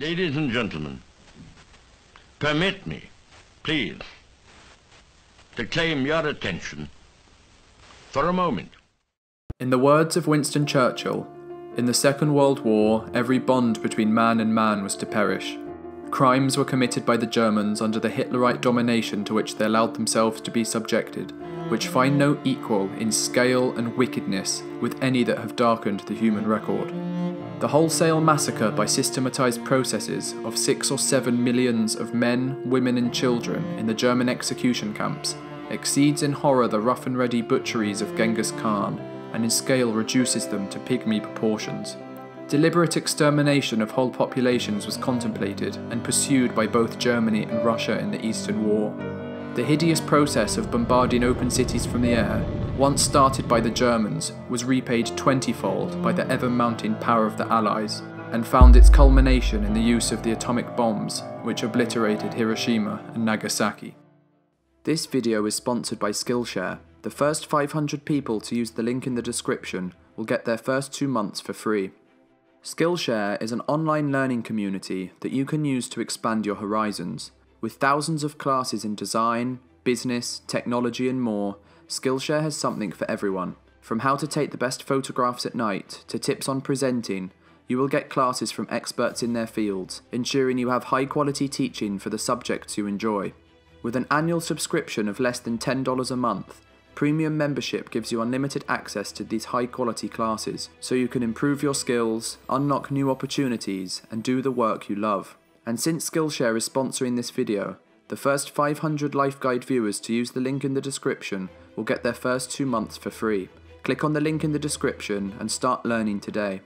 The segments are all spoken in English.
Ladies and gentlemen, permit me, please, to claim your attention for a moment. In the words of Winston Churchill, in the Second World War, every bond between man and man was to perish. Crimes were committed by the Germans under the Hitlerite domination to which they allowed themselves to be subjected, which find no equal in scale and wickedness with any that have darkened the human record. The wholesale massacre by systematised processes of 6 or 7 millions of men, women and children in the German execution camps exceeds in horror the rough and ready butcheries of Genghis Khan, and in scale reduces them to pigmy proportions. Deliberate extermination of whole populations was contemplated and pursued by both Germany and Russia in the Eastern War. The hideous process of bombarding open cities from the air, once started by the Germans, was repaid 20-fold by the ever-mounting power of the Allies, and found its culmination in the use of the atomic bombs which obliterated Hiroshima and Nagasaki. This video is sponsored by Skillshare. The first 500 people to use the link in the description will get their first 2 months for free. Skillshare is an online learning community that you can use to expand your horizons. With thousands of classes in design, business, technology and more, Skillshare has something for everyone. From how to take the best photographs at night to tips on presenting, you will get classes from experts in their fields, ensuring you have high quality teaching for the subjects you enjoy. With an annual subscription of less than $10 a month, Premium membership gives you unlimited access to these high quality classes, so you can improve your skills, unlock new opportunities, and do the work you love. And since Skillshare is sponsoring this video, the first 500 Life Guide viewers to use the link in the description will get their first 2 months for free. Click on the link in the description and start learning today.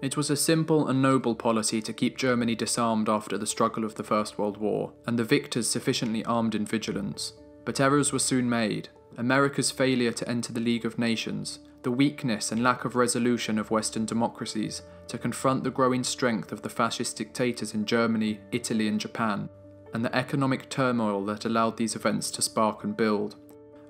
It was a simple and noble policy to keep Germany disarmed after the struggle of the First World War, and the victors sufficiently armed in vigilance. But errors were soon made. America's failure to enter the League of Nations, the weakness and lack of resolution of Western democracies to confront the growing strength of the fascist dictators in Germany, Italy and Japan, and the economic turmoil that allowed these events to spark and build.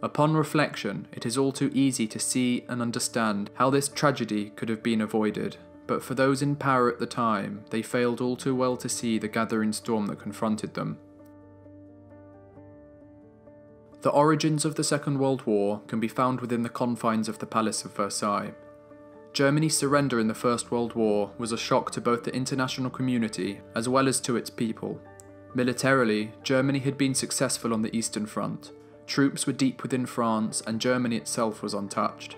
Upon reflection, it is all too easy to see and understand how this tragedy could have been avoided. But for those in power at the time, they failed all too well to see the gathering storm that confronted them. The origins of the Second World War can be found within the confines of the Palace of Versailles. Germany's surrender in the First World War was a shock to both the international community as well as to its people. Militarily, Germany had been successful on the Eastern Front. Troops were deep within France, and Germany itself was untouched.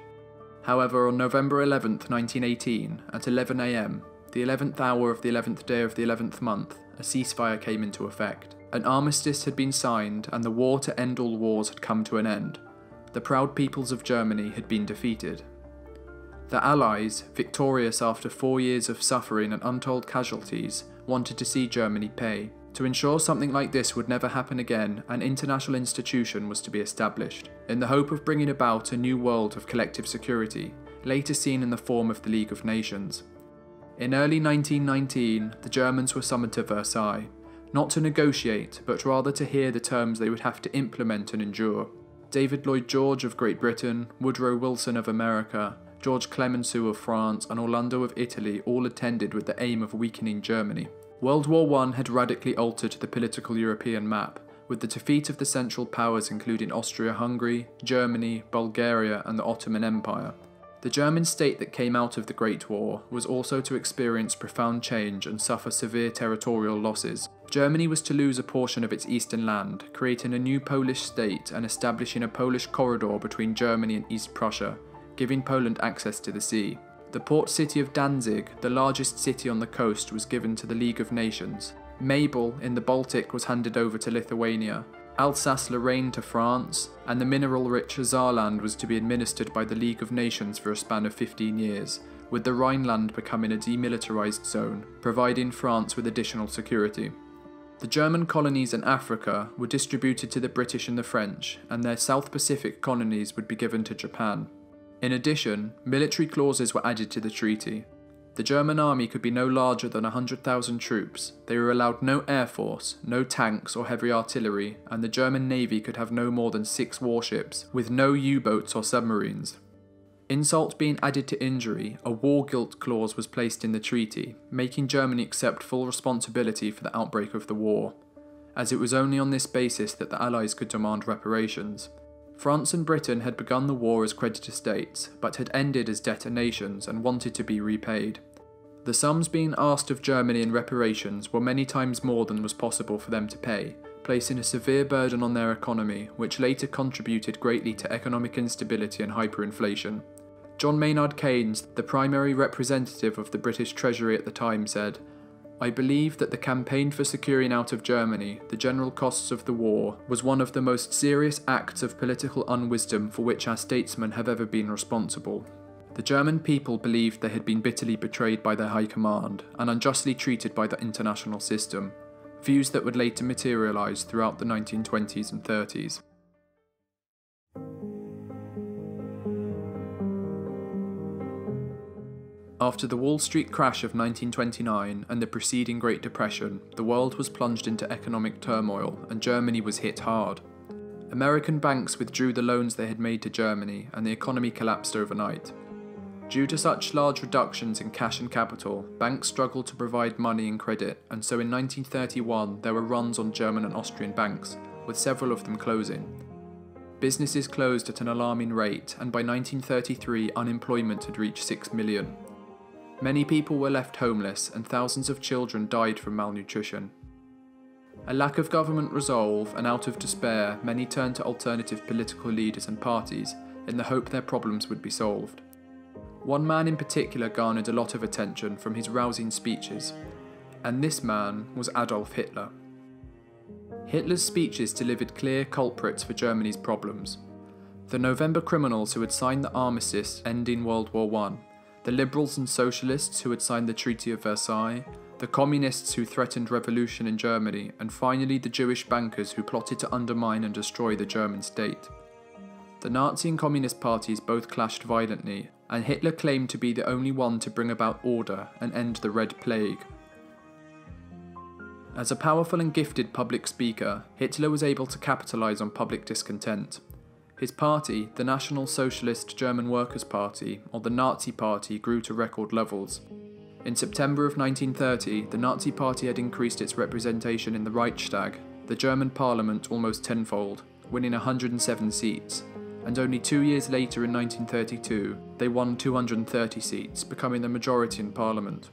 However, on November 11th, 1918, at 11 AM, the 11th hour of the 11th day of the 11th month, a ceasefire came into effect. An armistice had been signed, and the war to end all wars had come to an end. The proud peoples of Germany had been defeated. The Allies, victorious after 4 years of suffering and untold casualties, wanted to see Germany pay. To ensure something like this would never happen again, an international institution was to be established, in the hope of bringing about a new world of collective security, later seen in the form of the League of Nations. In early 1919, the Germans were summoned to Versailles, not to negotiate, but rather to hear the terms they would have to implement and endure. David Lloyd George of Great Britain, Woodrow Wilson of America, George Clemenceau of France, and Orlando of Italy all attended with the aim of weakening Germany. World War I had radically altered the political European map, with the defeat of the Central Powers including Austria-Hungary, Germany, Bulgaria and the Ottoman Empire. The German state that came out of the Great War was also to experience profound change and suffer severe territorial losses. Germany was to lose a portion of its eastern land, creating a new Polish state and establishing a Polish corridor between Germany and East Prussia, giving Poland access to the sea. The port city of Danzig, the largest city on the coast, was given to the League of Nations. Mabel in the Baltic was handed over to Lithuania, Alsace-Lorraine to France, and the mineral-rich Saarland was to be administered by the League of Nations for a span of 15 years, with the Rhineland becoming a demilitarized zone, providing France with additional security. The German colonies in Africa were distributed to the British and the French, and their South Pacific colonies would be given to Japan. In addition, military clauses were added to the treaty. The German army could be no larger than 100,000 troops, they were allowed no air force, no tanks or heavy artillery, and the German navy could have no more than 6 warships, with no U-boats or submarines. Insult being added to injury, a war guilt clause was placed in the treaty, making Germany accept full responsibility for the outbreak of the war, as it was only on this basis that the Allies could demand reparations. France and Britain had begun the war as creditor states, but had ended as debtor nations and wanted to be repaid. The sums being asked of Germany in reparations were many times more than was possible for them to pay, placing a severe burden on their economy, which later contributed greatly to economic instability and hyperinflation. John Maynard Keynes, the primary representative of the British Treasury at the time, said, "I believe that the campaign for securing out of Germany the general costs of the war was one of the most serious acts of political unwisdom for which our statesmen have ever been responsible. The German people believed they had been bitterly betrayed by their high command and unjustly treated by the international system, views that would later materialise throughout the 1920s and 30s. After the Wall Street crash of 1929 and the preceding Great Depression, the world was plunged into economic turmoil and Germany was hit hard. American banks withdrew the loans they had made to Germany and the economy collapsed overnight. Due to such large reductions in cash and capital, banks struggled to provide money and credit, and so in 1931 there were runs on German and Austrian banks, with several of them closing. Businesses closed at an alarming rate, and by 1933 unemployment had reached 6 million. Many people were left homeless and thousands of children died from malnutrition. A lack of government resolve and out of despair, many turned to alternative political leaders and parties in the hope their problems would be solved. One man in particular garnered a lot of attention from his rousing speeches, and this man was Adolf Hitler. Hitler's speeches delivered clear culprits for Germany's problems. The November criminals who had signed the armistice ending World War I, the liberals and socialists who had signed the Treaty of Versailles, the communists who threatened revolution in Germany, and finally the Jewish bankers who plotted to undermine and destroy the German state. The Nazi and Communist parties both clashed violently, and Hitler claimed to be the only one to bring about order and end the Red Plague. As a powerful and gifted public speaker, Hitler was able to capitalise on public discontent. His party, the National Socialist German Workers' Party, or the Nazi Party, grew to record levels. In September of 1930, the Nazi Party had increased its representation in the Reichstag, the German parliament, almost tenfold, winning 107 seats, and only 2 years later in 1932, they won 230 seats, becoming the majority in parliament.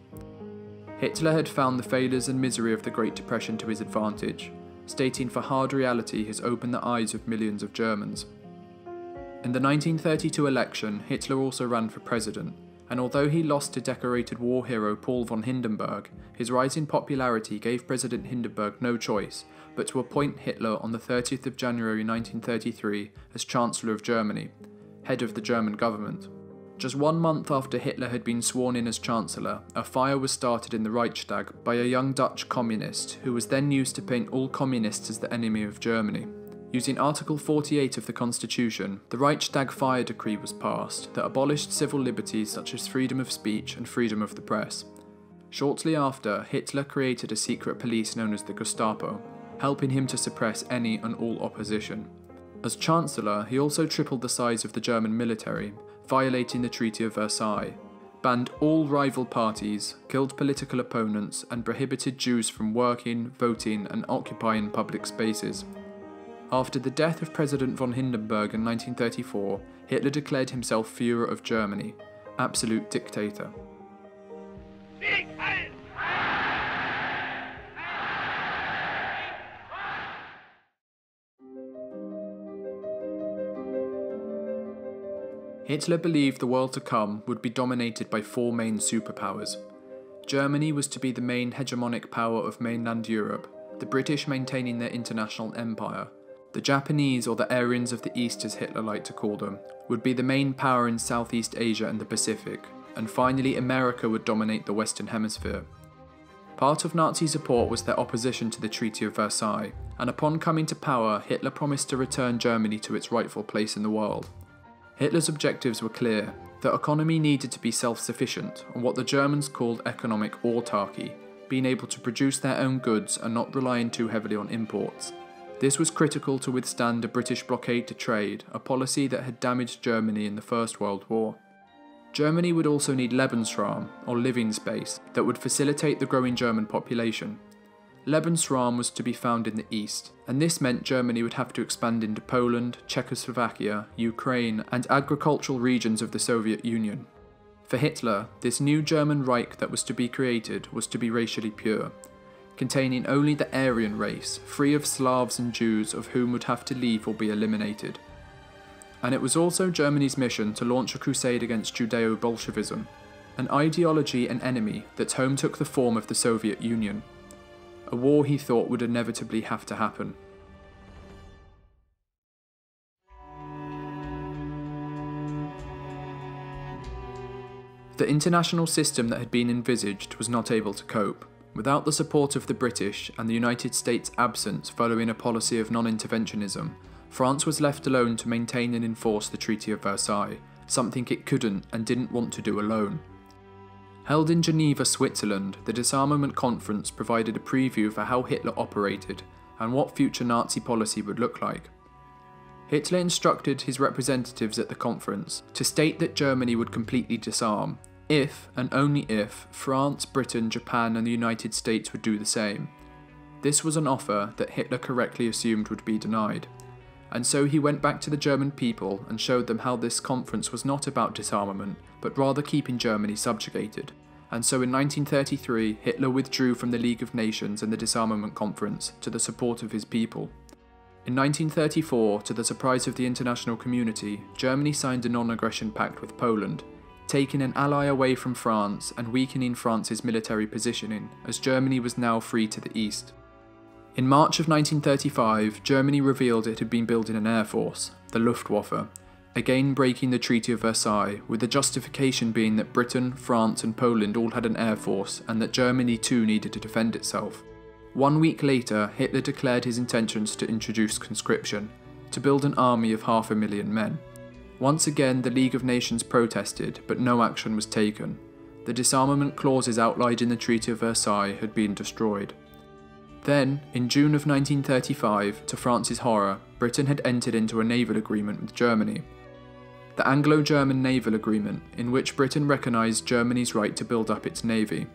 Hitler had found the failures and misery of the Great Depression to his advantage, stating for hard reality has opened the eyes of millions of Germans. In the 1932 election, Hitler also ran for president, and although he lost to decorated war hero Paul von Hindenburg, his rising popularity gave President Hindenburg no choice but to appoint Hitler on the 30th of January 1933 as Chancellor of Germany, head of the German government. Just 1 month after Hitler had been sworn in as Chancellor, a fire was started in the Reichstag by a young Dutch communist who was then used to paint all communists as the enemy of Germany. Using Article 48 of the Constitution, the Reichstag fire decree was passed that abolished civil liberties such as freedom of speech and freedom of the press. Shortly after, Hitler created a secret police known as the Gestapo, helping him to suppress any and all opposition. As Chancellor, he also tripled the size of the German military, violating the Treaty of Versailles, banned all rival parties, killed political opponents, and prohibited Jews from working, voting, and occupying public spaces. After the death of President von Hindenburg in 1934, Hitler declared himself Führer of Germany, absolute dictator. Hitler believed the world to come would be dominated by 4 main superpowers. Germany was to be the main hegemonic power of mainland Europe, the British maintaining their international empire. The Japanese, or the Aryans of the East as Hitler liked to call them, would be the main power in Southeast Asia and the Pacific, and finally America would dominate the Western Hemisphere. Part of Nazi support was their opposition to the Treaty of Versailles, and upon coming to power, Hitler promised to return Germany to its rightful place in the world. Hitler's objectives were clear. The economy needed to be self-sufficient, and what the Germans called economic autarky, being able to produce their own goods and not relying too heavily on imports. This was critical to withstand a British blockade to trade, a policy that had damaged Germany in the First World War. Germany would also need Lebensraum, or living space, that would facilitate the growing German population. Lebensraum was to be found in the east, and this meant Germany would have to expand into Poland, Czechoslovakia, Ukraine, and agricultural regions of the Soviet Union. For Hitler, this new German Reich that was to be created was to be racially pure, containing only the Aryan race, free of Slavs and Jews of whom would have to leave or be eliminated. And it was also Germany's mission to launch a crusade against Judeo-Bolshevism, an ideology and enemy that home took the form of the Soviet Union. A war he thought would inevitably have to happen. The international system that had been envisaged was not able to cope. Without the support of the British and the United States' absence following a policy of non-interventionism, France was left alone to maintain and enforce the Treaty of Versailles, something it couldn't and didn't want to do alone. Held in Geneva, Switzerland, the Disarmament Conference provided a preview for how Hitler operated and what future Nazi policy would look like. Hitler instructed his representatives at the conference to state that Germany would completely disarm, if, and only if, France, Britain, Japan and the United States would do the same. This was an offer that Hitler correctly assumed would be denied, and so he went back to the German people and showed them how this conference was not about disarmament, but rather keeping Germany subjugated. And so in 1933, Hitler withdrew from the League of Nations and the Disarmament Conference to the support of his people. In 1934, to the surprise of the international community, Germany signed a non-aggression pact with Poland, taking an ally away from France and weakening France's military positioning, as Germany was now free to the east. In March of 1935, Germany revealed it had been building an air force, the Luftwaffe, again breaking the Treaty of Versailles, with the justification being that Britain, France and Poland all had an air force and that Germany too needed to defend itself. 1 week later, Hitler declared his intentions to introduce conscription, to build an army of 500,000 men. Once again, the League of Nations protested, but no action was taken. The disarmament clauses outlined in the Treaty of Versailles had been destroyed. Then, in June of 1935, to France's horror, Britain had entered into a naval agreement with Germany. The Anglo-German Naval Agreement, in which Britain recognised Germany's right to build up its navy.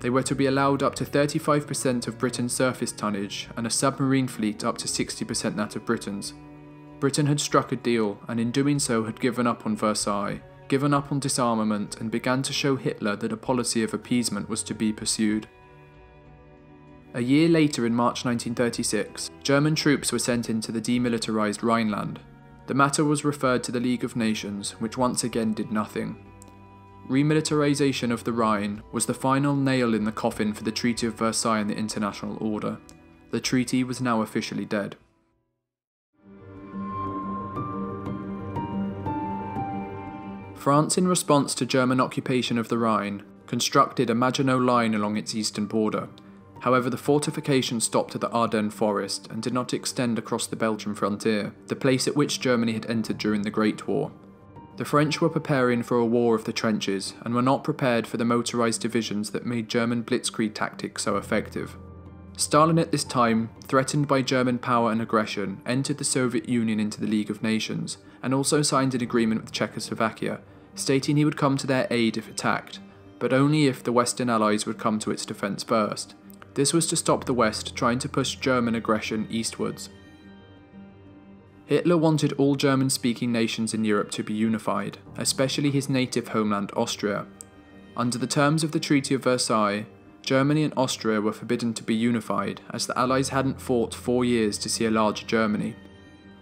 They were to be allowed up to 35% of Britain's surface tonnage and a submarine fleet up to 60% that of Britain's. Britain had struck a deal, and in doing so had given up on Versailles, given up on disarmament, and began to show Hitler that a policy of appeasement was to be pursued. A year later, in March 1936, German troops were sent into the demilitarised Rhineland. The matter was referred to the League of Nations, which once again did nothing. Remilitarisation of the Rhine was the final nail in the coffin for the Treaty of Versailles and the international order. The treaty was now officially dead. France, in response to German occupation of the Rhine, constructed a Maginot Line along its eastern border. However, the fortification stopped at the Ardennes forest and did not extend across the Belgian frontier, the place at which Germany had entered during the Great War. The French were preparing for a war of the trenches and were not prepared for the motorised divisions that made German Blitzkrieg tactics so effective. Stalin at this time, threatened by German power and aggression, entered the Soviet Union into the League of Nations, and also signed an agreement with Czechoslovakia, stating he would come to their aid if attacked, but only if the Western Allies would come to its defence first. This was to stop the West trying to push German aggression eastwards. Hitler wanted all German-speaking nations in Europe to be unified, especially his native homeland Austria. Under the terms of the Treaty of Versailles, Germany and Austria were forbidden to be unified, as the Allies hadn't fought 4 years to see a larger Germany.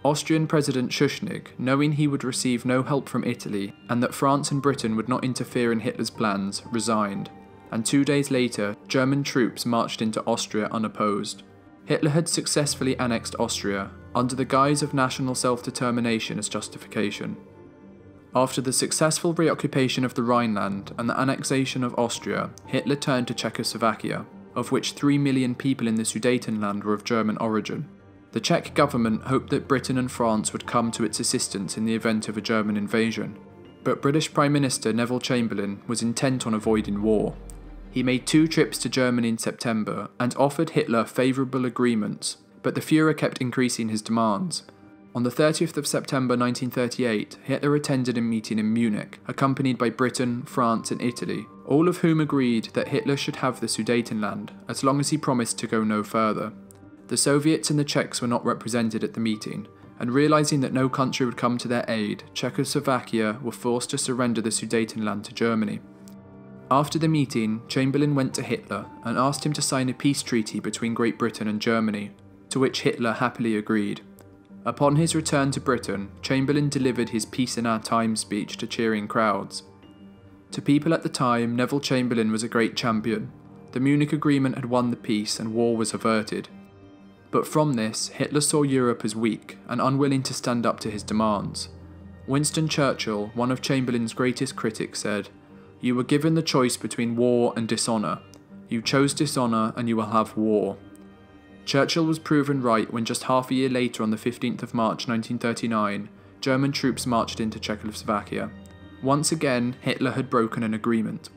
Austrian President Schuschnigg, knowing he would receive no help from Italy and that France and Britain would not interfere in Hitler's plans, resigned, and 2 days later, German troops marched into Austria unopposed. Hitler had successfully annexed Austria, under the guise of national self-determination as justification. After the successful reoccupation of the Rhineland and the annexation of Austria, Hitler turned to Czechoslovakia, of which 3 million people in the Sudetenland were of German origin. The Czech government hoped that Britain and France would come to its assistance in the event of a German invasion, but British Prime Minister Neville Chamberlain was intent on avoiding war. He made 2 trips to Germany in September and offered Hitler favourable agreements, but the Führer kept increasing his demands. On the 30th of September 1938, Hitler attended a meeting in Munich, accompanied by Britain, France and Italy, all of whom agreed that Hitler should have the Sudetenland, as long as he promised to go no further. The Soviets and the Czechs were not represented at the meeting, and realising that no country would come to their aid, Czechoslovakia were forced to surrender the Sudetenland to Germany. After the meeting, Chamberlain went to Hitler and asked him to sign a peace treaty between Great Britain and Germany, to which Hitler happily agreed. Upon his return to Britain, Chamberlain delivered his Peace in Our Time speech to cheering crowds. To people at the time, Neville Chamberlain was a great champion. The Munich Agreement had won the peace and war was averted. But from this, Hitler saw Europe as weak and unwilling to stand up to his demands. Winston Churchill, one of Chamberlain's greatest critics, said, "You were given the choice between war and dishonour. You chose dishonour and you will have war." Churchill was proven right when just half a year later, on the 15th of March 1939, German troops marched into Czechoslovakia. Once again, Hitler had broken an agreement.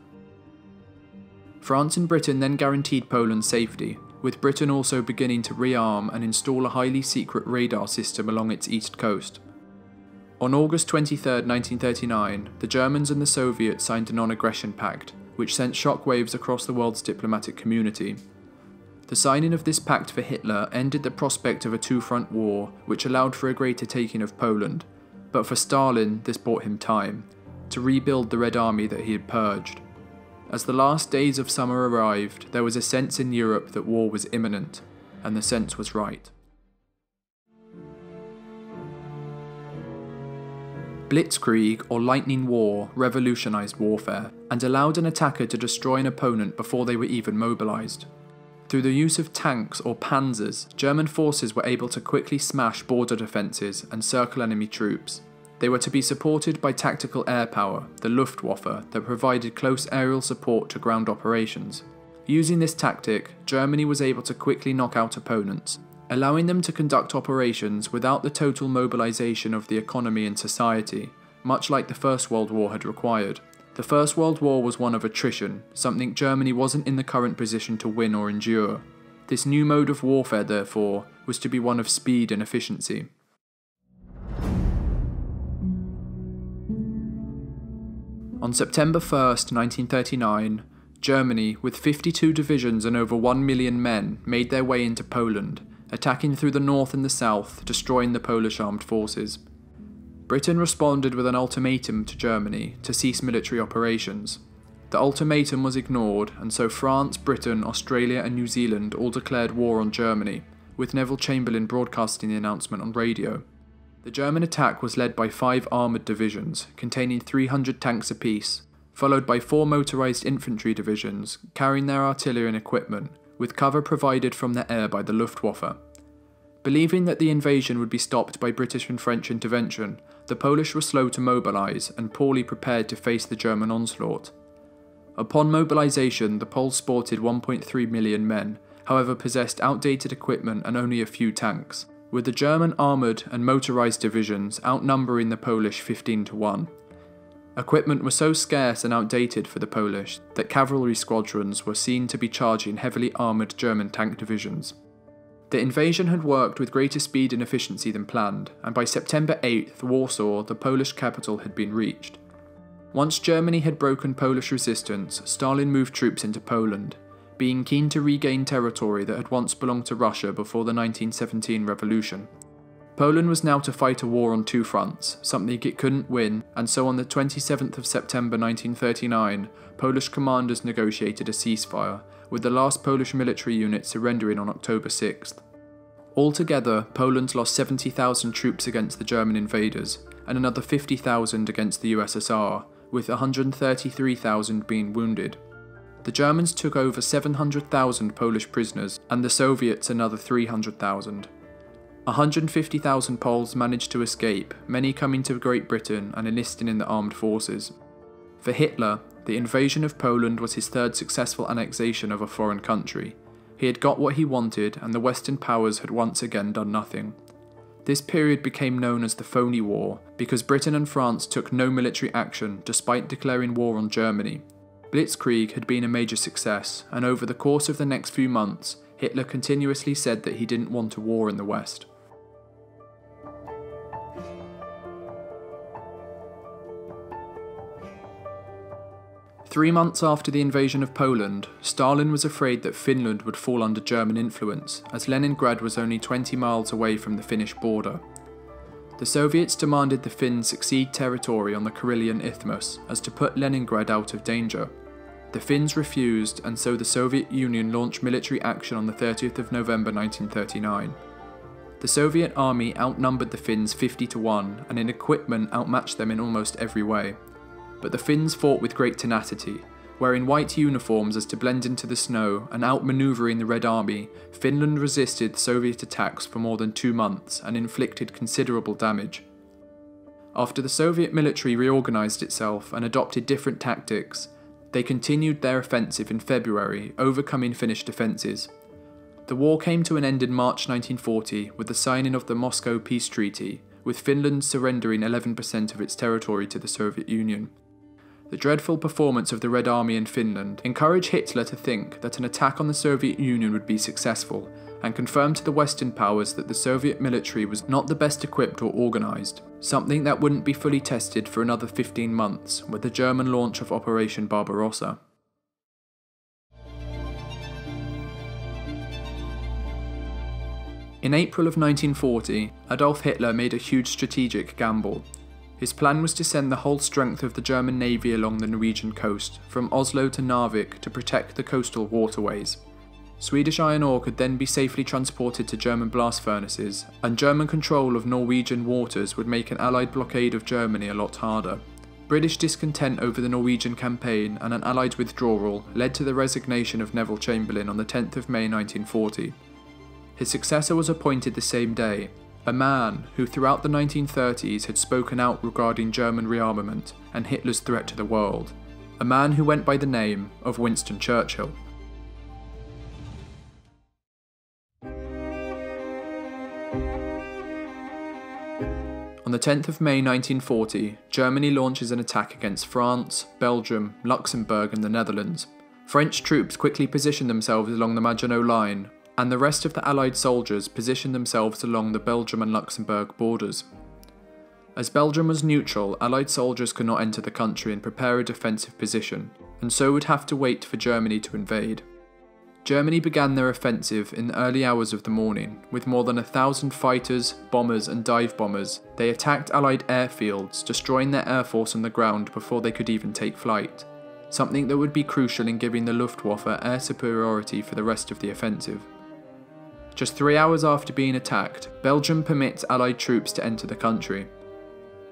France and Britain then guaranteed Poland's safety, with Britain also beginning to rearm and install a highly secret radar system along its east coast. On August 23, 1939, the Germans and the Soviets signed a non-aggression pact, which sent shockwaves across the world's diplomatic community. The signing of this pact for Hitler ended the prospect of a two-front war, which allowed for a greater taking of Poland, but for Stalin this bought him time, to rebuild the Red Army that he had purged. As the last days of summer arrived, there was a sense in Europe that war was imminent, and the sense was right. Blitzkrieg, or lightning war, revolutionized warfare, and allowed an attacker to destroy an opponent before they were even mobilized. Through the use of tanks or panzers, German forces were able to quickly smash border defences and circle enemy troops. They were to be supported by tactical air power, the Luftwaffe, that provided close aerial support to ground operations. Using this tactic, Germany was able to quickly knock out opponents, allowing them to conduct operations without the total mobilisation of the economy and society, much like the First World War had required. The First World War was one of attrition, something Germany wasn't in the current position to win or endure. This new mode of warfare, therefore, was to be one of speed and efficiency. On September 1st, 1939, Germany, with 52 divisions and over 1 million men, made their way into Poland, attacking through the north and the south, destroying the Polish armed forces. Britain responded with an ultimatum to Germany to cease military operations. The ultimatum was ignored, and so France, Britain, Australia and New Zealand all declared war on Germany, with Neville Chamberlain broadcasting the announcement on radio. The German attack was led by 5 armoured divisions, containing 300 tanks apiece, followed by 4 motorised infantry divisions, carrying their artillery and equipment, with cover provided from the air by the Luftwaffe. Believing that the invasion would be stopped by British and French intervention, the Polish were slow to mobilise and poorly prepared to face the German onslaught. Upon mobilisation, the Poles sported 1.3 million men, however possessed outdated equipment and only a few tanks, with the German armoured and motorised divisions outnumbering the Polish 15-1. Equipment was so scarce and outdated for the Polish that cavalry squadrons were seen to be charging heavily armoured German tank divisions. The invasion had worked with greater speed and efficiency than planned, and by September 8th, Warsaw, the Polish capital, had been reached. Once Germany had broken Polish resistance, Stalin moved troops into Poland, being keen to regain territory that had once belonged to Russia before the 1917 revolution. Poland was now to fight a war on 2 fronts, something it couldn't win, and so on the 27th of September 1939, Polish commanders negotiated a ceasefire, with the last Polish military unit surrendering on October 6th. Altogether, Poland lost 70,000 troops against the German invaders, and another 50,000 against the USSR, with 133,000 being wounded. The Germans took over 700,000 Polish prisoners, and the Soviets another 300,000. 150,000 Poles managed to escape, many coming to Great Britain and enlisting in the armed forces. For Hitler, the invasion of Poland was his 3rd successful annexation of a foreign country. He had got what he wanted, and the Western powers had once again done nothing. This period became known as the Phony War, because Britain and France took no military action despite declaring war on Germany. Blitzkrieg had been a major success, and over the course of the next few months, Hitler continuously said that he didn't want a war in the West. 3 months after the invasion of Poland, Stalin was afraid that Finland would fall under German influence, as Leningrad was only 20 miles away from the Finnish border. The Soviets demanded the Finns cede territory on the Karelian Isthmus as to put Leningrad out of danger. The Finns refused, and so the Soviet Union launched military action on the 30th of November 1939. The Soviet army outnumbered the Finns 50-1 and in equipment outmatched them in almost every way. But the Finns fought with great tenacity, wearing white uniforms as to blend into the snow and outmanoeuvring the Red Army. Finland resisted Soviet attacks for more than 2 months and inflicted considerable damage. After the Soviet military reorganised itself and adopted different tactics, they continued their offensive in February, overcoming Finnish defences. The war came to an end in March 1940 with the signing of the Moscow Peace Treaty, with Finland surrendering 11% of its territory to the Soviet Union. The dreadful performance of the Red Army in Finland encouraged Hitler to think that an attack on the Soviet Union would be successful, and confirmed to the Western powers that the Soviet military was not the best equipped or organised, something that wouldn't be fully tested for another 15 months with the German launch of Operation Barbarossa. In April of 1940, Adolf Hitler made a huge strategic gamble. His plan was to send the whole strength of the German navy along the Norwegian coast, from Oslo to Narvik, to protect the coastal waterways. Swedish iron ore could then be safely transported to German blast furnaces, and German control of Norwegian waters would make an Allied blockade of Germany a lot harder. British discontent over the Norwegian campaign and an Allied withdrawal led to the resignation of Neville Chamberlain on the 10th of May 1940. His successor was appointed the same day, a man who throughout the 1930s had spoken out regarding German rearmament and Hitler's threat to the world, a man who went by the name of Winston Churchill. On the 10th of May 1940, Germany launches an attack against France, Belgium, Luxembourg and the Netherlands. French troops quickly position themselves along the Maginot Line, and the rest of the Allied soldiers positioned themselves along the Belgium and Luxembourg borders. As Belgium was neutral, Allied soldiers could not enter the country and prepare a defensive position, and so would have to wait for Germany to invade. Germany began their offensive in the early hours of the morning. With more than 1,000 fighters, bombers and dive bombers, they attacked Allied airfields, destroying their air force on the ground before they could even take flight, something that would be crucial in giving the Luftwaffe air superiority for the rest of the offensive. Just 3 hours after being attacked, Belgium permits Allied troops to enter the country.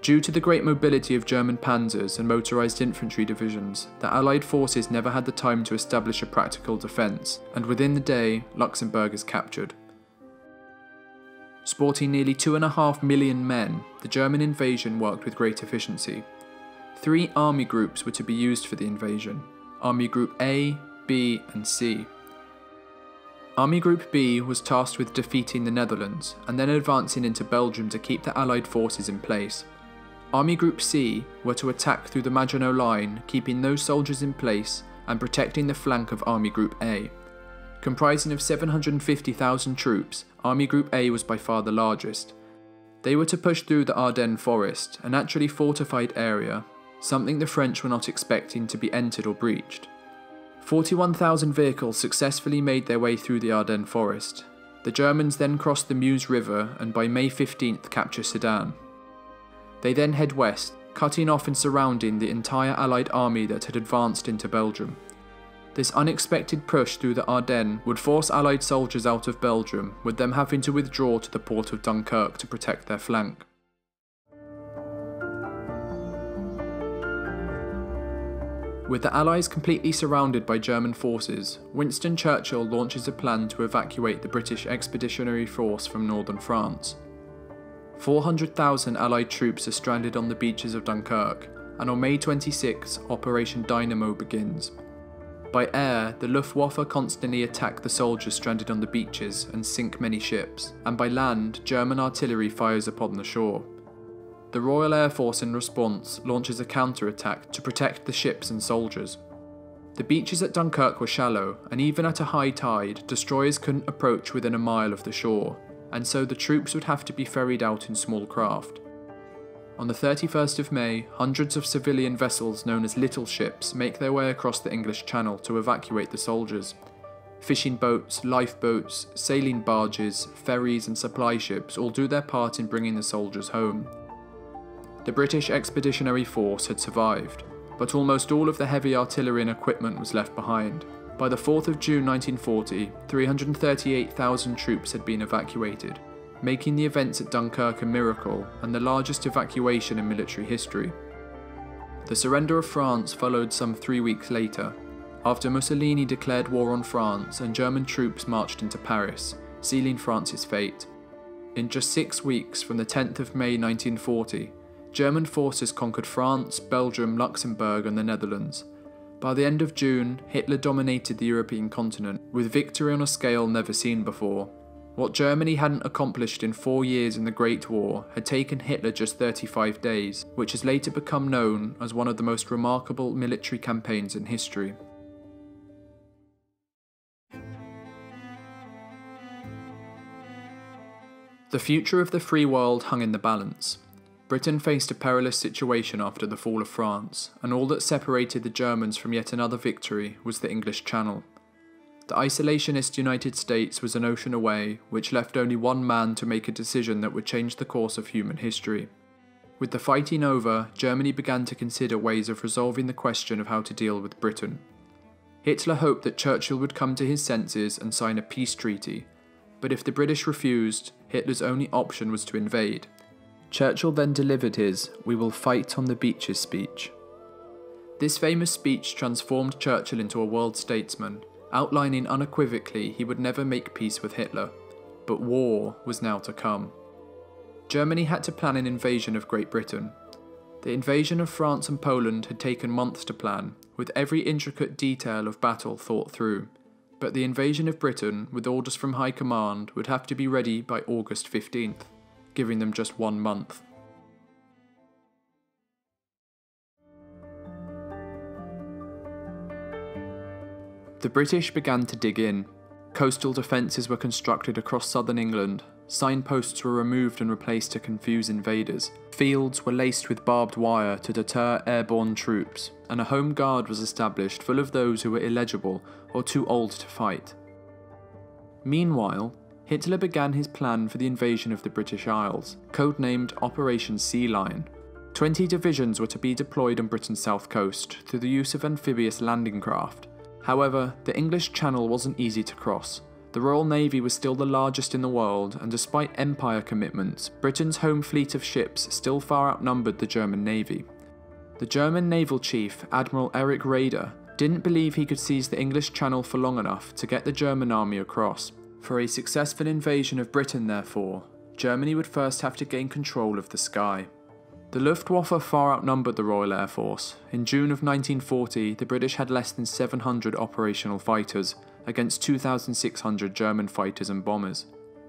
Due to the great mobility of German panzers and motorised infantry divisions, the Allied forces never had the time to establish a practical defence, and within the day, Luxembourg is captured. Sporting nearly 2.5 million men, the German invasion worked with great efficiency. 3 army groups were to be used for the invasion: Army Group A, B and C. Army Group B was tasked with defeating the Netherlands and then advancing into Belgium to keep the Allied forces in place. Army Group C were to attack through the Maginot Line, keeping those soldiers in place and protecting the flank of Army Group A. Comprising of 750,000 troops, Army Group A was by far the largest. They were to push through the Ardennes forest, a naturally fortified area, something the French were not expecting to be entered or breached. 41,000 vehicles successfully made their way through the Ardennes forest. The Germans then crossed the Meuse River and by May 15th capture Sedan. They then head west, cutting off and surrounding the entire Allied army that had advanced into Belgium. This unexpected push through the Ardennes would force Allied soldiers out of Belgium, with them having to withdraw to the port of Dunkirk to protect their flank. With the Allies completely surrounded by German forces, Winston Churchill launches a plan to evacuate the British Expeditionary Force from northern France. 400,000 Allied troops are stranded on the beaches of Dunkirk, and on May 26, Operation Dynamo begins. By air, the Luftwaffe constantly attack the soldiers stranded on the beaches and sink many ships, and by land, German artillery fires upon the shore. The Royal Air Force in response launches a counter-attack to protect the ships and soldiers. The beaches at Dunkirk were shallow, and even at a high tide, destroyers couldn't approach within a mile of the shore, and so the troops would have to be ferried out in small craft. On the 31st of May, hundreds of civilian vessels known as little ships make their way across the English Channel to evacuate the soldiers. Fishing boats, lifeboats, sailing barges, ferries and supply ships all do their part in bringing the soldiers home. The British Expeditionary Force had survived, but almost all of the heavy artillery and equipment was left behind. By the 4th of June 1940, 338,000 troops had been evacuated, making the events at Dunkirk a miracle and the largest evacuation in military history. The surrender of France followed some 3 weeks later, after Mussolini declared war on France and German troops marched into Paris, sealing France's fate. In just 6 weeks from the 10th of May 1940, German forces conquered France, Belgium, Luxembourg and the Netherlands. By the end of June, Hitler dominated the European continent, with victory on a scale never seen before. What Germany hadn't accomplished in 4 years in the Great War had taken Hitler just 35 days, which has later become known as one of the most remarkable military campaigns in history. The future of the free world hung in the balance. Britain faced a perilous situation after the fall of France, and all that separated the Germans from yet another victory was the English Channel. The isolationist United States was an ocean away, which left only one man to make a decision that would change the course of human history. With the fighting over, Germany began to consider ways of resolving the question of how to deal with Britain. Hitler hoped that Churchill would come to his senses and sign a peace treaty, but if the British refused, Hitler's only option was to invade. Churchill then delivered his "We will fight on the beaches" speech. This famous speech transformed Churchill into a world statesman, outlining unequivocally he would never make peace with Hitler, but war was now to come. Germany had to plan an invasion of Great Britain. The invasion of France and Poland had taken months to plan, with every intricate detail of battle thought through, but the invasion of Britain, with orders from High Command, would have to be ready by August 15th, giving them just 1 month. The British began to dig in. Coastal defences were constructed across southern England, signposts were removed and replaced to confuse invaders, fields were laced with barbed wire to deter airborne troops, and a home guard was established full of those who were illegible or too old to fight. Meanwhile, Hitler began his plan for the invasion of the British Isles, codenamed Operation Sea Lion. 20 divisions were to be deployed on Britain's south coast through the use of amphibious landing craft. However, the English Channel wasn't easy to cross. The Royal Navy was still the largest in the world, and despite empire commitments, Britain's home fleet of ships still far outnumbered the German Navy. The German naval chief, Admiral Erich Raeder, didn't believe he could seize the English Channel for long enough to get the German army across. For a successful invasion of Britain, therefore, Germany would first have to gain control of the sky. The Luftwaffe far outnumbered the Royal Air Force. In June of 1940, the British had less than 700 operational fighters, against 2,600 German fighters and bombers.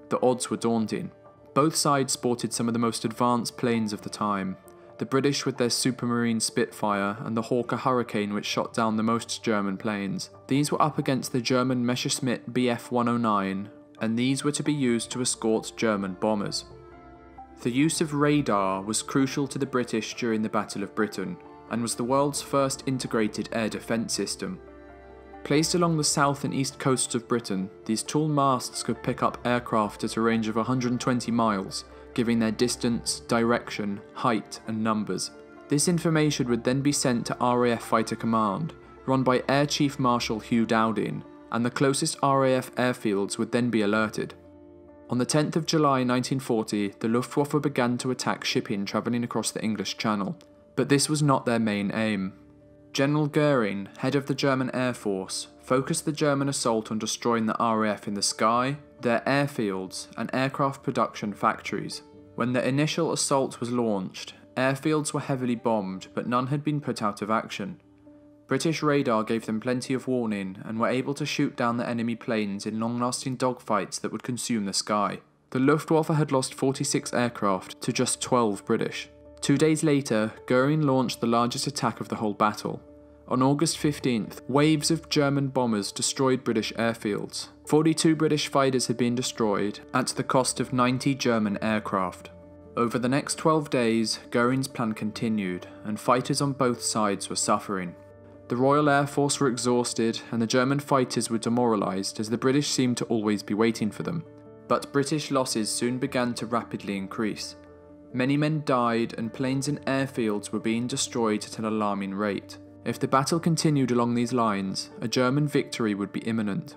The odds were daunting. Both sides sported some of the most advanced planes of the time. The British with their Supermarine Spitfire and the Hawker Hurricane, which shot down the most German planes. These were up against the German Messerschmitt Bf 109, and these were to be used to escort German bombers. The use of radar was crucial to the British during the Battle of Britain, and was the world's first integrated air defence system. Placed along the south and east coasts of Britain, these tall masts could pick up aircraft at a range of 120 miles, giving their distance, direction, height and numbers. This information would then be sent to RAF Fighter Command, run by Air Chief Marshal Hugh Dowding, and the closest RAF airfields would then be alerted. On the 10th of July 1940, the Luftwaffe began to attack shipping travelling across the English Channel, but this was not their main aim. General Goering, head of the German Air Force, focused the German assault on destroying the RAF in the sky, their airfields, and aircraft production factories. When the initial assault was launched, airfields were heavily bombed, but none had been put out of action. British radar gave them plenty of warning and were able to shoot down the enemy planes in long-lasting dogfights that would consume the sky. The Luftwaffe had lost 46 aircraft to just 12 British. 2 days later, Goering launched the largest attack of the whole battle. On August 15th, waves of German bombers destroyed British airfields. 42 British fighters had been destroyed, at the cost of 90 German aircraft. Over the next 12 days, Göring's plan continued, and fighters on both sides were suffering. The Royal Air Force were exhausted, and the German fighters were demoralised as the British seemed to always be waiting for them. But British losses soon began to rapidly increase. Many men died, and planes and airfields were being destroyed at an alarming rate. If the battle continued along these lines, a German victory would be imminent.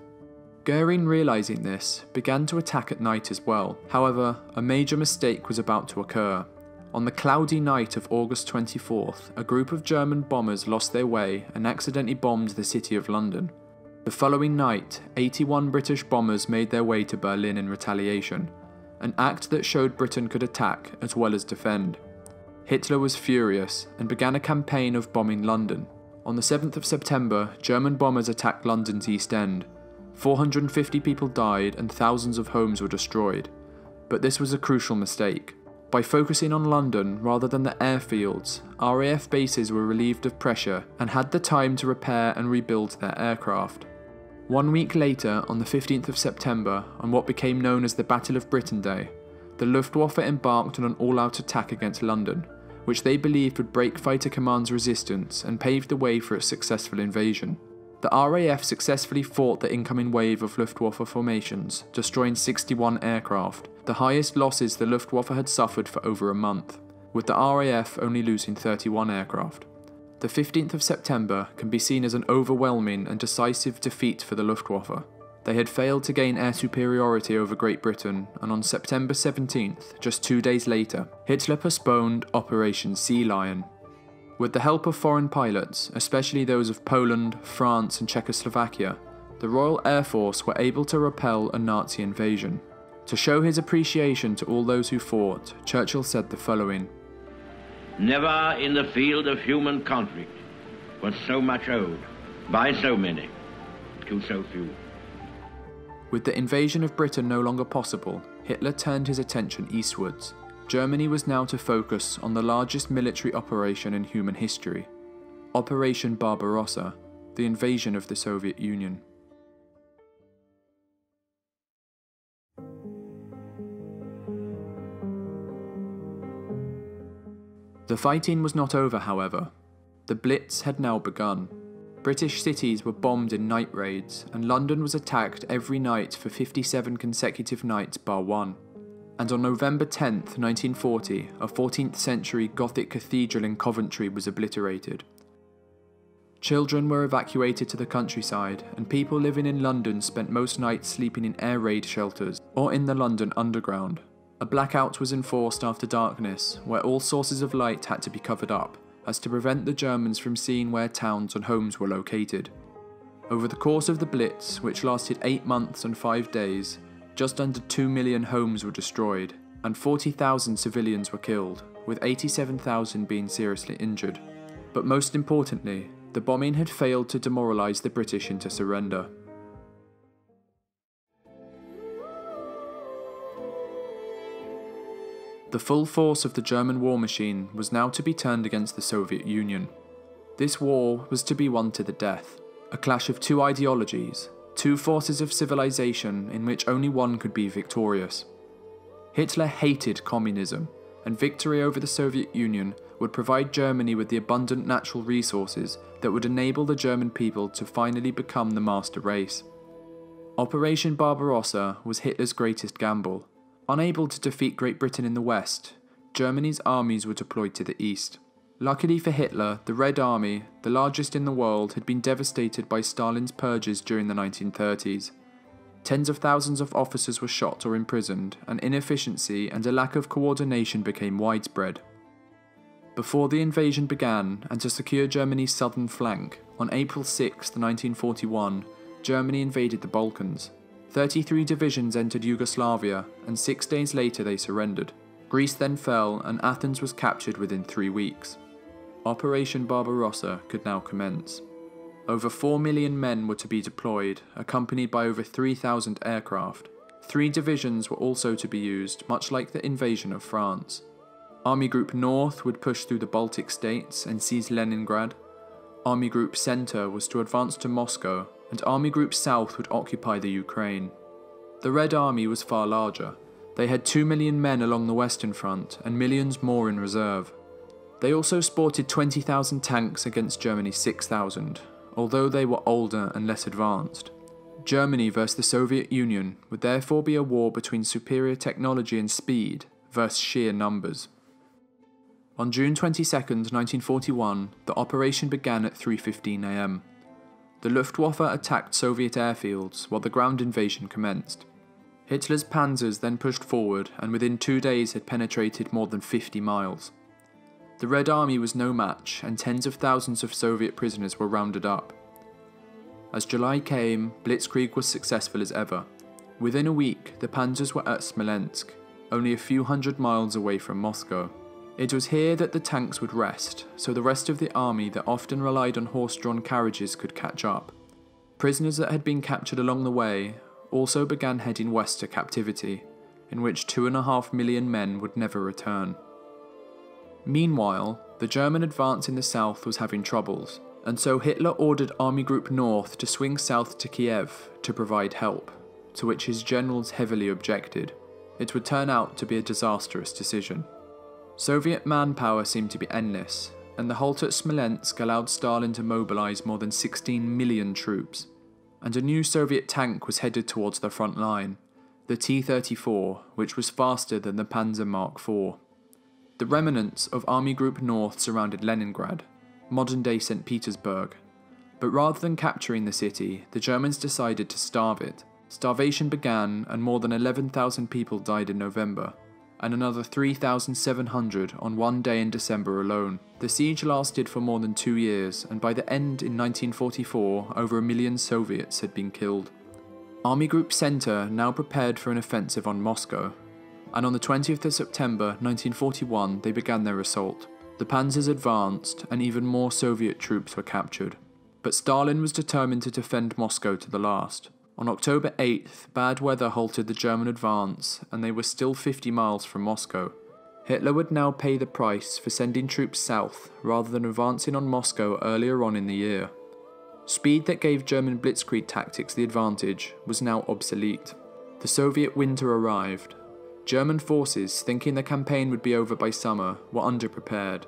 Göring, realising this, began to attack at night as well. However, a major mistake was about to occur. On the cloudy night of August 24th, a group of German bombers lost their way and accidentally bombed the city of London. The following night, 81 British bombers made their way to Berlin in retaliation, an act that showed Britain could attack as well as defend. Hitler was furious and began a campaign of bombing London. On the 7th of September, German bombers attacked London's East End. 450 people died and thousands of homes were destroyed. But this was a crucial mistake. By focusing on London rather than the airfields, RAF bases were relieved of pressure and had the time to repair and rebuild their aircraft. 1 week later, on the 15th of September, on what became known as the Battle of Britain Day, the Luftwaffe embarked on an all-out attack against London, which they believed would break Fighter Command's resistance and pave the way for its successful invasion. The RAF successfully fought the incoming wave of Luftwaffe formations, destroying 61 aircraft, the highest losses the Luftwaffe had suffered for over a month, with the RAF only losing 31 aircraft. The 15th of September can be seen as an overwhelming and decisive defeat for the Luftwaffe. They had failed to gain air superiority over Great Britain, and on September 17th, just 2 days later, Hitler postponed Operation Sea Lion. With the help of foreign pilots, especially those of Poland, France and Czechoslovakia, the Royal Air Force were able to repel a Nazi invasion. To show his appreciation to all those who fought, Churchill said the following: "Never in the field of human conflict was so much owed by so many to so few." With the invasion of Britain no longer possible, Hitler turned his attention eastwards. Germany was now to focus on the largest military operation in human history, Operation Barbarossa, the invasion of the Soviet Union. The fighting was not over, however. The Blitz had now begun. British cities were bombed in night raids, and London was attacked every night for 57 consecutive nights bar one. And on November 10th, 1940, a 14th century Gothic cathedral in Coventry was obliterated. Children were evacuated to the countryside, and people living in London spent most nights sleeping in air raid shelters or in the London Underground. A blackout was enforced after darkness, where all sources of light had to be covered up, as to prevent the Germans from seeing where towns and homes were located. Over the course of the Blitz, which lasted 8 months and 5 days, just under 2 million homes were destroyed, and 40,000 civilians were killed, with 87,000 being seriously injured. But most importantly, the bombing had failed to demoralise the British into surrender. The full force of the German war machine was now to be turned against the Soviet Union. This war was to be won to the death, a clash of two ideologies, two forces of civilization in which only one could be victorious. Hitler hated communism, and victory over the Soviet Union would provide Germany with the abundant natural resources that would enable the German people to finally become the master race. Operation Barbarossa was Hitler's greatest gamble. Unable to defeat Great Britain in the west, Germany's armies were deployed to the east. Luckily for Hitler, the Red Army, the largest in the world, had been devastated by Stalin's purges during the 1930s. Tens of thousands of officers were shot or imprisoned, and inefficiency and a lack of coordination became widespread. Before the invasion began, and to secure Germany's southern flank, on April 6, 1941, Germany invaded the Balkans. 33 divisions entered Yugoslavia, and 6 days later they surrendered. Greece then fell, and Athens was captured within 3 weeks. Operation Barbarossa could now commence. Over 4 million men were to be deployed, accompanied by over 3,000 aircraft. 3 divisions were also to be used, much like the invasion of France. Army Group North would push through the Baltic states and seize Leningrad. Army Group Center was to advance to Moscow, and Army Group South would occupy the Ukraine. The Red Army was far larger, They had 2 million men along the Western Front and millions more in reserve. They also sported 20,000 tanks against Germany's 6,000, although they were older and less advanced. Germany versus the Soviet Union would therefore be a war between superior technology and speed versus sheer numbers. On June 22, 1941, the operation began at 3:15 am. The Luftwaffe attacked Soviet airfields while the ground invasion commenced. Hitler's panzers then pushed forward and within 2 days had penetrated more than 50 miles. The Red Army was no match and tens of thousands of Soviet prisoners were rounded up. As July came, Blitzkrieg was successful as ever. Within a week, the panzers were at Smolensk, only a few hundred miles away from Moscow. It was here that the tanks would rest, so the rest of the army that often relied on horse-drawn carriages could catch up. Prisoners that had been captured along the way also began heading west to captivity, in which 2.5 million men would never return. Meanwhile, the German advance in the south was having troubles, and so Hitler ordered Army Group North to swing south to Kiev to provide help, to which his generals heavily objected. It would turn out to be a disastrous decision. Soviet manpower seemed to be endless, and the halt at Smolensk allowed Stalin to mobilize more than 16 million troops. And a new Soviet tank was headed towards the front line, the T-34, which was faster than the Panzer Mark IV. The remnants of Army Group North surrounded Leningrad, modern-day St. Petersburg, but rather than capturing the city, the Germans decided to starve it. Starvation began, and more than 11,000 people died in November, and another 3,700 on one day in December alone. The siege lasted for more than 2 years, and by the end in 1944, over 1 million Soviets had been killed. Army Group Center now prepared for an offensive on Moscow, and on the 20th of September 1941 they began their assault. The panzers advanced, and even more Soviet troops were captured. But Stalin was determined to defend Moscow to the last. On October 8th, bad weather halted the German advance, and they were still 50 miles from Moscow. Hitler would now pay the price for sending troops south rather than advancing on Moscow earlier on in the year. Speed that gave German Blitzkrieg tactics the advantage was now obsolete. The Soviet winter arrived. German forces, thinking the campaign would be over by summer, were underprepared.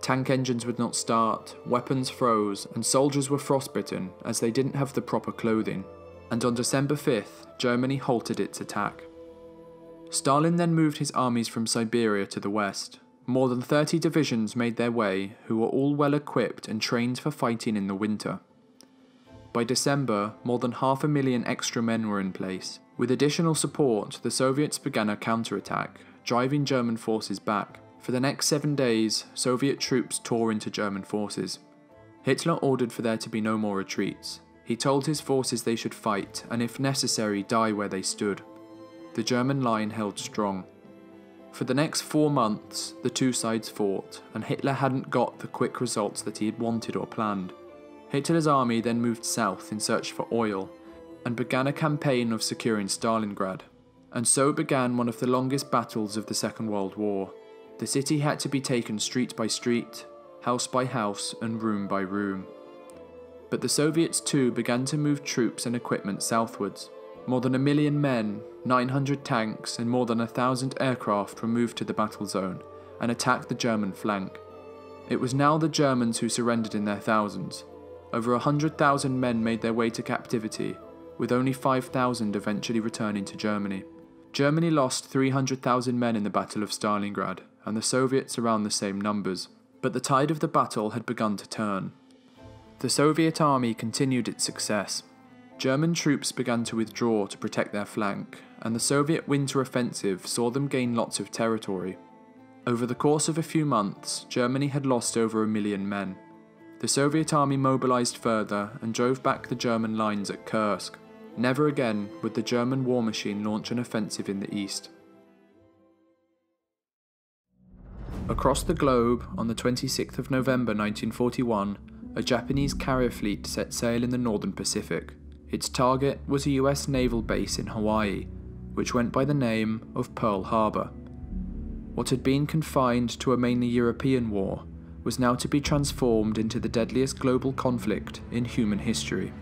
Tank engines would not start, weapons froze, and soldiers were frostbitten as they didn't have the proper clothing. And on December 5th, Germany halted its attack. Stalin then moved his armies from Siberia to the west. More than 30 divisions made their way, who were all well equipped and trained for fighting in the winter. By December, more than 500,000 extra men were in place. With additional support, the Soviets began a counterattack, driving German forces back. For the next 7 days, Soviet troops tore into German forces. Hitler ordered for there to be no more retreats. He told his forces they should fight, and if necessary, die where they stood. The German line held strong. For the next 4 months, the two sides fought, and Hitler hadn't got the quick results that he had wanted or planned. Hitler's army then moved south in search for oil, and began a campaign of securing Stalingrad. And so began one of the longest battles of the Second World War. The city had to be taken street by street, house by house, and room by room. But the Soviets too began to move troops and equipment southwards. More than 1 million men, 900 tanks, and more than 1,000 aircraft were moved to the battle zone and attacked the German flank. It was now the Germans who surrendered in their thousands. Over 100,000 men made their way to captivity, with only 5,000 eventually returning to Germany. Germany lost 300,000 men in the Battle of Stalingrad, and the Soviets around the same numbers. But the tide of the battle had begun to turn. The Soviet army continued its success. German troops began to withdraw to protect their flank, and the Soviet winter offensive saw them gain lots of territory. Over the course of a few months, Germany had lost over 1 million men. The Soviet army mobilized further and drove back the German lines at Kursk. Never again would the German war machine launch an offensive in the east. Across the globe, on the 26th of November 1941, a Japanese carrier fleet set sail in the northern Pacific. Its target was a US naval base in Hawaii, which went by the name of Pearl Harbor. What had been confined to a mainly European war was now to be transformed into the deadliest global conflict in human history.